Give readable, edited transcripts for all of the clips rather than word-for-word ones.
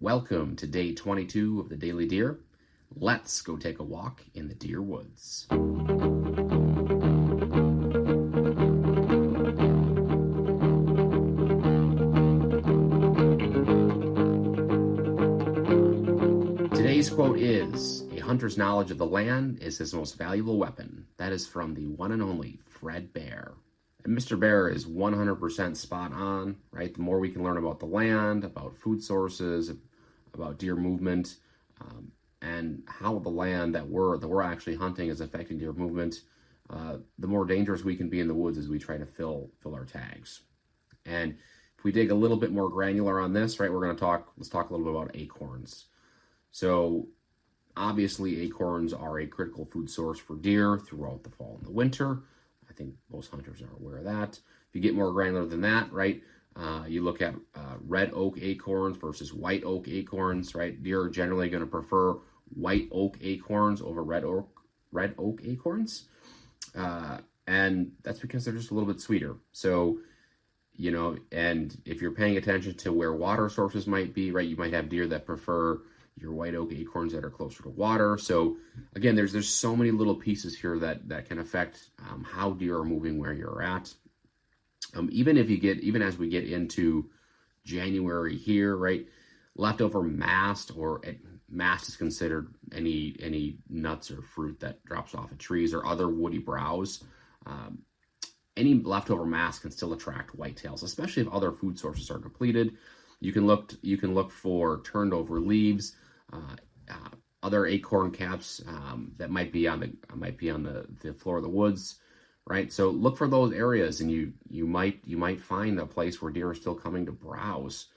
Welcome to day 22 of the Daily Deer. Let's go take a walk in the deer woods. Today's quote is, "A hunter's knowledge of the land is his most valuable weapon." That is from the one and only Fred Bear. And Mr. Bear is 100% spot on, right? The more we can learn about the land, about food sources, about deer movement, and how the land that we're actually hunting is affecting deer movement, the more dangerous we can be in the woods as we try to fill our tags. And if we dig a little bit more granular on this, right, let's talk a little bit about acorns. So obviously acorns are a critical food source for deer throughout the fall and the winter. I think most hunters are aware of that. If you get more granular than that, right, you look at red oak acorns versus white oak acorns, right? Deer are generally going to prefer white oak acorns over red oak acorns. And that's because they're just a little bit sweeter. So, and if you're paying attention to where water sources might be, right, you might have deer that prefer your white oak acorns that are closer to water. So again, there's so many little pieces here that can affect how deer are moving where you're at. Even as we get into January here, right, leftover mast, mast is considered any nuts or fruit that drops off of trees or other woody browse. Any leftover mast can still attract whitetails, especially if other food sources are depleted. You can look for turned over leaves, other acorn caps that might be on the floor of the woods, right? So look for those areas, and you might find a place where deer are still coming to browse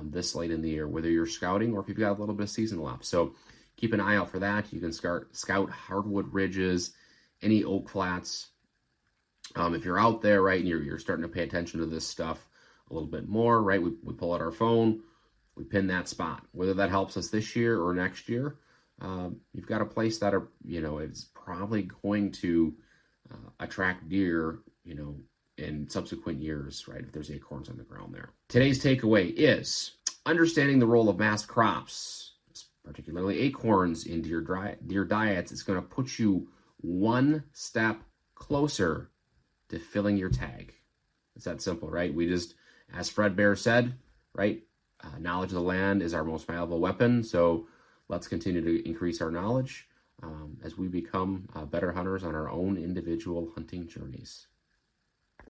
this late in the year, whether you're scouting or if you've got a little bit of season left. So keep an eye out for that. You can scout hardwood ridges, any oak flats. If you're out there, right, and you're starting to pay attention to this stuff a little bit more, right, we pull out our phone, we pin that spot. Whether that helps us this year or next year, you've got a place that is probably going to attract deer, in subsequent years, right, if there's acorns on the ground there. Today's takeaway is understanding the role of mast crops, particularly acorns, in deer diets, is going to put you one step closer to filling your tag. It's that simple, right? As Fred Bear said, right, knowledge of the land is our most valuable weapon. So let's continue to increase our knowledge as we become better hunters on our own individual hunting journeys.